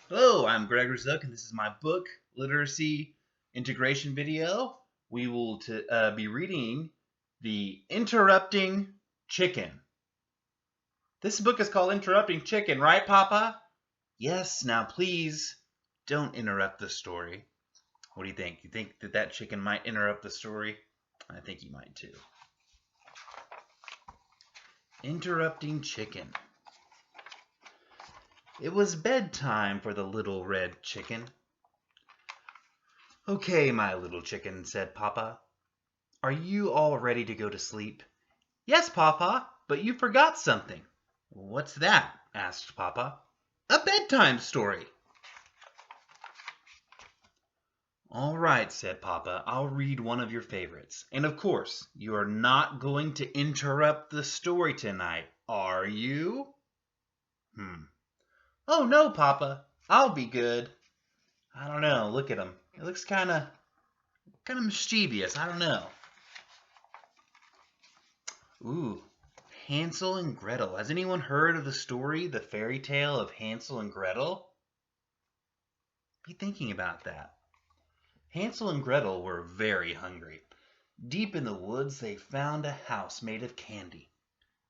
Hello, I'm Greg Razook, and this is my book literacy integration video. We will be reading The Interrupting Chicken. This book is called Interrupting Chicken, right, Papa? Yes, now please don't interrupt the story. What do you think? You think that chicken might interrupt the story? I think he might too. Interrupting Chicken. It was bedtime for the little red chicken. Okay, my little chicken, said Papa. Are you all ready to go to sleep? Yes, Papa, but you forgot something. What's that? Asked Papa. A bedtime story. All right, said Papa, I'll read one of your favorites. And of course, you are not going to interrupt the story tonight, are you? Oh, no, Papa, I'll be good. I don't know, look at him. He looks kind of mischievous, I don't know. Ooh, Hansel and Gretel. Has anyone heard of the story, the fairy tale of Hansel and Gretel? Be thinking about that. Hansel and Gretel were very hungry. Deep in the woods they found a house made of candy.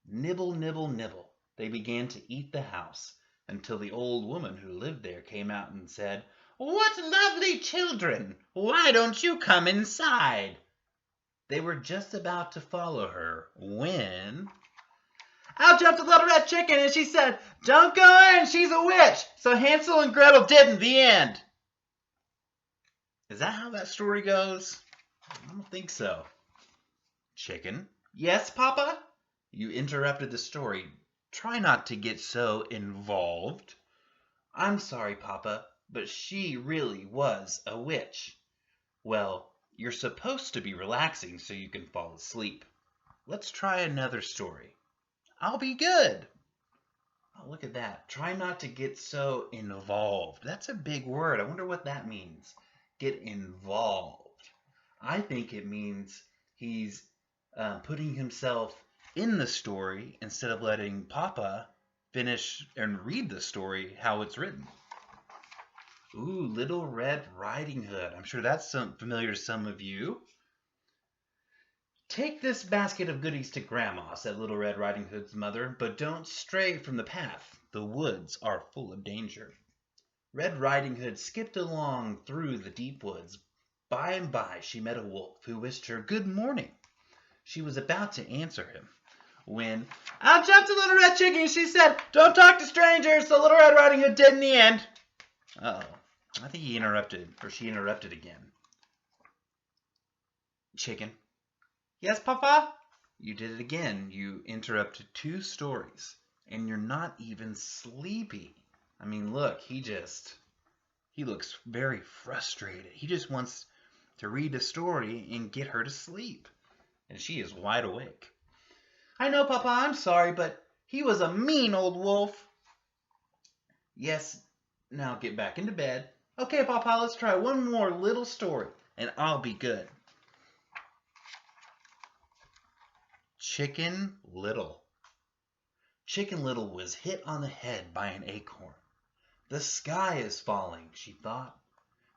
Nibble, nibble, nibble. They began to eat the house until the old woman who lived there came out and said, "What lovely children! Why don't you come inside?" They were just about to follow her when out jumped a little red chicken and she said, "Don't go in, she's a witch." So Hansel and Gretel didn't. The end. Is that how that story goes? I don't think so. Chicken. Yes, Papa? You interrupted the story. Try not to get so involved. I'm sorry, Papa, but she really was a witch. Well, you're supposed to be relaxing so you can fall asleep. Let's try another story. I'll be good. Oh, look at that. Try not to get so involved. That's a big word. I wonder what that means. Get involved. I think it means he's putting himself in the story instead of letting Papa finish and read the story how it's written. Ooh, Little Red Riding Hood. I'm sure that's familiar to some of you. Take this basket of goodies to Grandma, said Little Red Riding Hood's mother, but don't stray from the path. The woods are full of danger. Red Riding Hood skipped along through the deep woods. By and by she met a wolf who wished her good morning. She was about to answer him when out jumped a little red chicken and she said, "Don't talk to strangers." So Little Red Riding Hood did in the end. Uh-oh. I think she interrupted again. Chicken. Yes, Papa? You did it again. You interrupted 2 stories. And you're not even sleepy. I mean, look, he looks very frustrated. He just wants to read the story and get her to sleep. And she is wide awake. I know, Papa, I'm sorry, but he was a mean old wolf. Yes, now get back into bed. Okay, Papa, let's try one more little story, and I'll be good. Chicken Little. Chicken Little was hit on the head by an acorn. The sky is falling, she thought.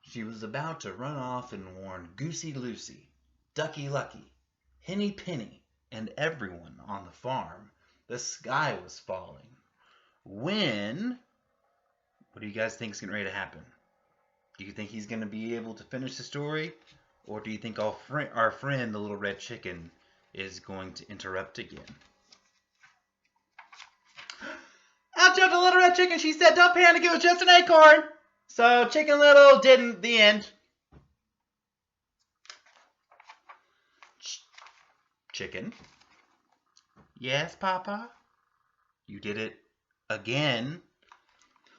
She was about to run off and warn Goosey Lucy, Ducky Lucky, Henny Penny, and everyone on the farm. The sky was falling. When... What do you guys think is getting ready to happen? Do you think he's going to be able to finish the story? Or do you think our friend, the little red chicken, is going to interrupt again? Out jumped a little red chicken. She said, "Don't panic, it was just an acorn." So Chicken Little didn't. The end. Chicken. Yes, Papa? You did it again.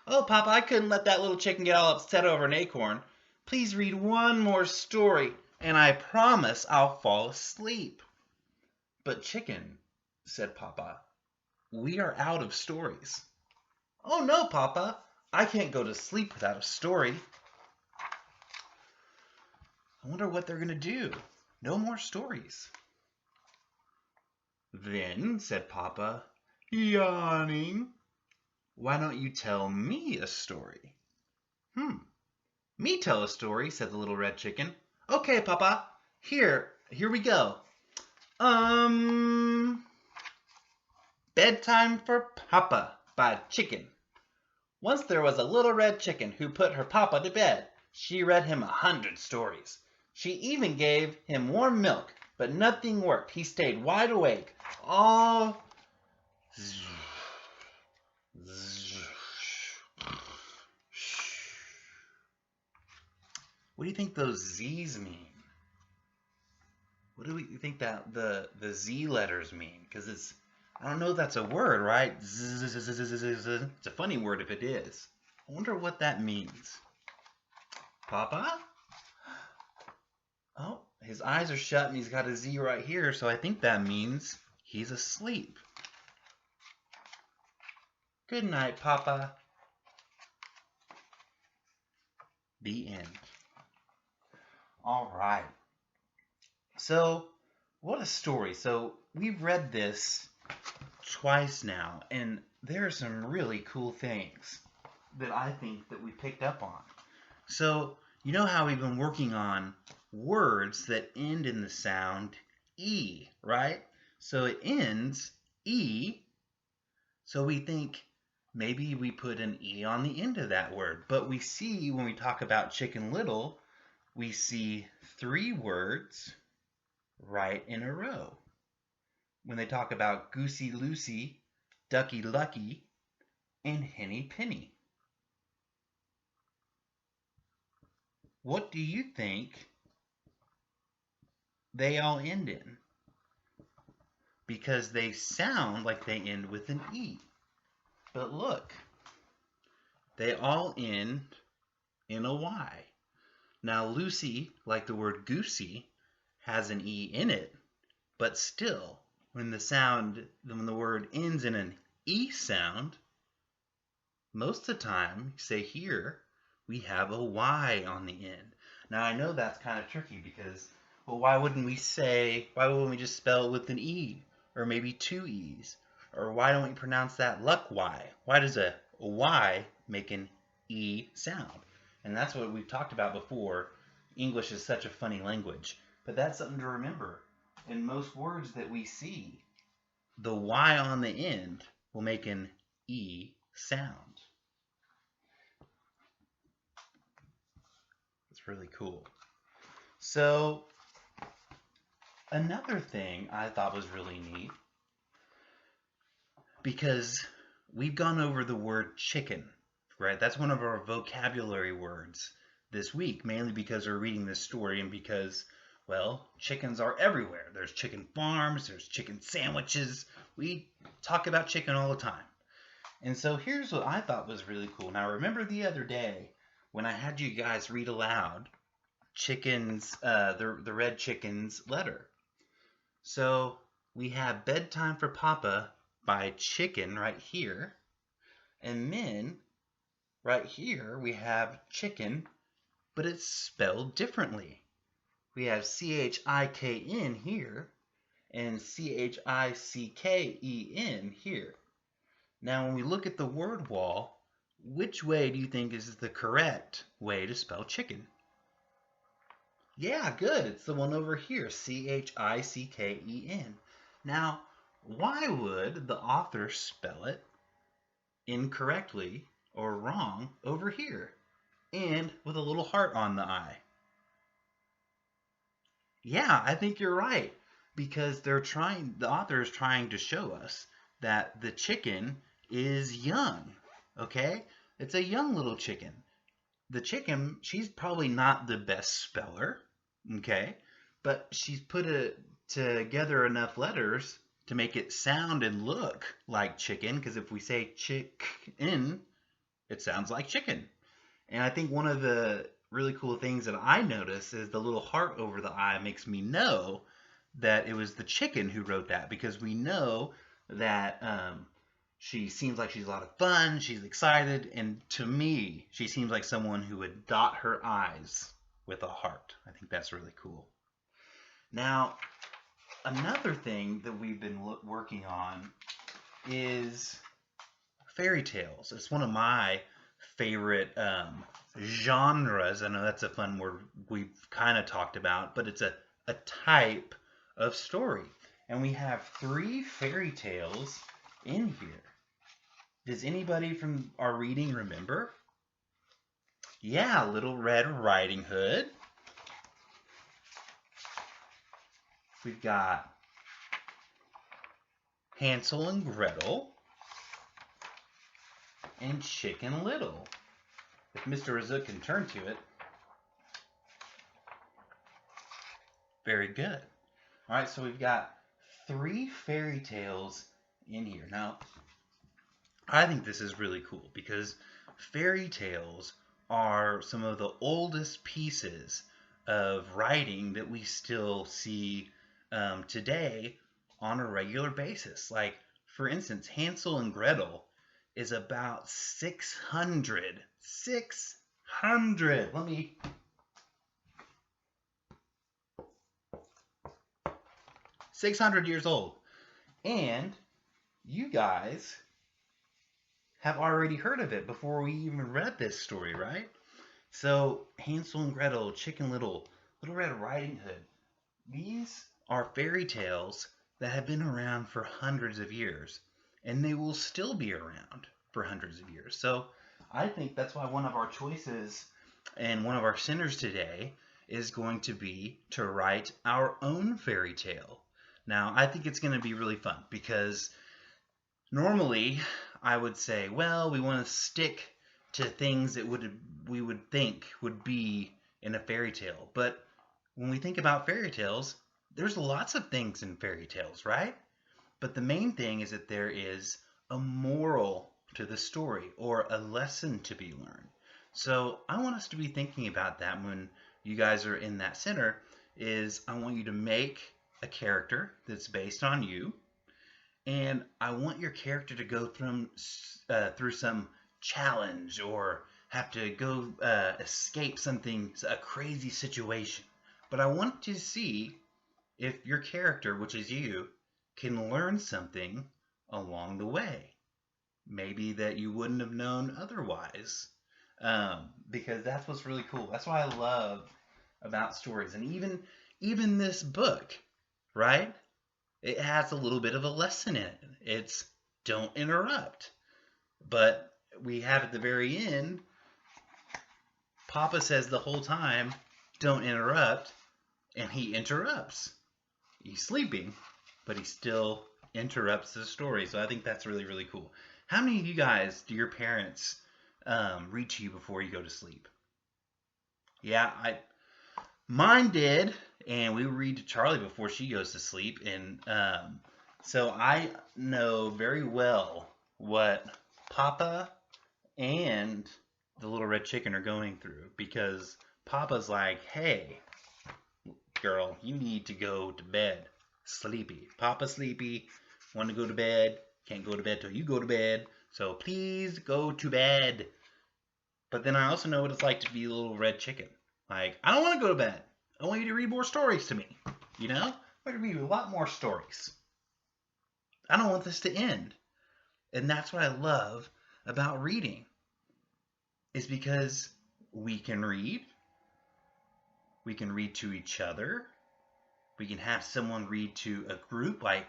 Oh, Papa, I couldn't let that little chicken get all upset over an acorn. Please read one more story, and I promise I'll fall asleep. But Chicken, said Papa, we are out of stories. Oh, no, Papa, I can't go to sleep without a story. I wonder what they're going to do. No more stories. Then, said Papa, yawning, why don't you tell me a story? Hmm. Me tell a story, said the little red chicken. Okay, Papa. Here we go. Um, Bedtime for Papa by Chicken. Once there was a little red chicken who put her papa to bed. She read him 100 stories. She even gave him warm milk, but nothing worked. He stayed wide awake. All What do you think those Z's mean? What do you think that the Z letters mean? Because I don't know if that's a word, right? It's a funny word if it is. I wonder what that means. Papa? Oh, his eyes are shut and he's got a Z right here, so I think that means he's asleep. Good night, Papa. The end. All right. So, what a story. So, we've read this twice now, and there are some really cool things that I think that we picked up on. So, you know how we've been working on words that end in the sound E, right? So it ends E, so we think maybe we put an E on the end of that word. But we see when we talk about Chicken Little, we see 3 words right in a row. When they talk about Goosey Lucy, Ducky Lucky, and Henny Penny. What do you think they all end in? Because they sound like they end with an E. But look, they all end in a Y. Now Lucy, like the word goosey, has an E in it, but still, when the word ends in an E sound, most of the time, say here, we have a Y on the end. Now I know that's kind of tricky because, well, why wouldn't we just spell it with an E? Or maybe 2 E's? Or why don't we pronounce that luck Y? Why does a Y make an E sound? And that's what we've talked about before. English is such a funny language. But that's something to remember. In most words that we see, the Y on the end will make an E sound. It's really cool. So, another thing I thought was really neat, because we've gone over the word chicken, right? That's one of our vocabulary words this week, mainly because we're reading this story and because, well, chickens are everywhere. There's chicken farms, there's chicken sandwiches. We talk about chicken all the time. And so here's what I thought was really cool. Now, remember the other day when I had you guys read aloud the red chicken's letter. So we have Bedtime for Papa by Chicken right here. And then right here we have chicken, but it's spelled differently. We have CHIKN here and CHICKEN here. Now when we look at the word wall, which way do you think is the correct way to spell chicken? Yeah, good. It's the one over here, CHICKEN. Now, why would the author spell it incorrectly or wrong over here and with a little heart on the I? Yeah, I think you're right, because the author is trying to show us that the chicken is young, okay? It's a young little chicken. The chicken, she's probably not the best speller, okay? But she's put together enough letters to make it sound and look like chicken, because if we say chicken, it sounds like chicken. And I think one of the really cool things that I noticed is the little heart over the I makes me know that it was the chicken who wrote that, because we know that she seems like she's a lot of fun, she's excited, and to me, she seems like someone who would dot her I's with a heart. I think that's really cool. Now, another thing that we've been working on is fairy tales. It's one of my favorite genres. I know that's a fun word we've kind of talked about, but it's a type of story. And we have three fairy tales in here. Does anybody from our reading remember? Yeah, Little Red Riding Hood. We've got Hansel and Gretel and Chicken Little. If Mr. Razook can turn to it. Very good. All right, so we've got three fairy tales in here. Now, I think this is really cool because fairy tales are some of the oldest pieces of writing that we still see today on a regular basis. Like, for instance, Hansel and Gretel is about 600. 600. 600 years old. And you guys have already heard of it before we even read this story, right? So, Hansel and Gretel, Chicken Little, Little Red Riding Hood, these are fairy tales that have been around for hundreds of years, and they will still be around for hundreds of years. So, I think that's why one of our choices and one of our centers today is going to be to write our own fairy tale. Now, I think it's going to be really fun because normally I would say, well, we want to stick to things that we would think would be in a fairy tale. But when we think about fairy tales, there's lots of things in fairy tales, right? But the main thing is that there is a moral to the story or a lesson to be learned. So I want us to be thinking about that when you guys are in that center is I want you to make a character that's based on you, and I want your character to go through some challenge or have to go escape something, a crazy situation. But I want to see if your character, which is you, can learn something along the way. Maybe that you wouldn't have known otherwise. Because that's what's really cool. That's what I love about stories. And even this book, right? It has a little bit of a lesson in it. It's don't interrupt. But we have at the very end, Papa says the whole time, don't interrupt, and he interrupts. He's sleeping, but he still interrupts the story. So I think that's really, really cool. How many of you guys do your parents read to you before you go to sleep? Yeah, mine did, and we read to Charlie before she goes to sleep, and so I know very well what Papa and the little red chicken are going through because Papa's like, hey, girl, you need to go to bed. Sleepy. Papa sleepy, want to go to bed, can't go to bed till you go to bed, so please go to bed. But then I also know what it's like to be a little red chicken. Like, I don't want to go to bed. I want you to read more stories to me. You know? I want to read a lot more stories. I don't want this to end. And that's what I love about reading. Is because we can read. We can read to each other. We can have someone read to a group. Like,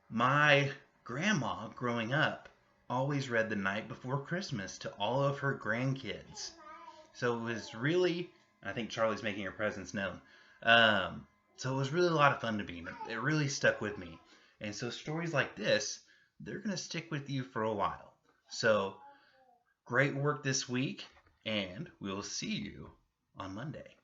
my grandma growing up always read The Night Before Christmas to all of her grandkids. So it was really, I think Charlie's making her presence known. So it was really a lot of fun to me. It really stuck with me. And so stories like this, they're going to stick with you for a while. So great work this week, and we'll see you on Monday.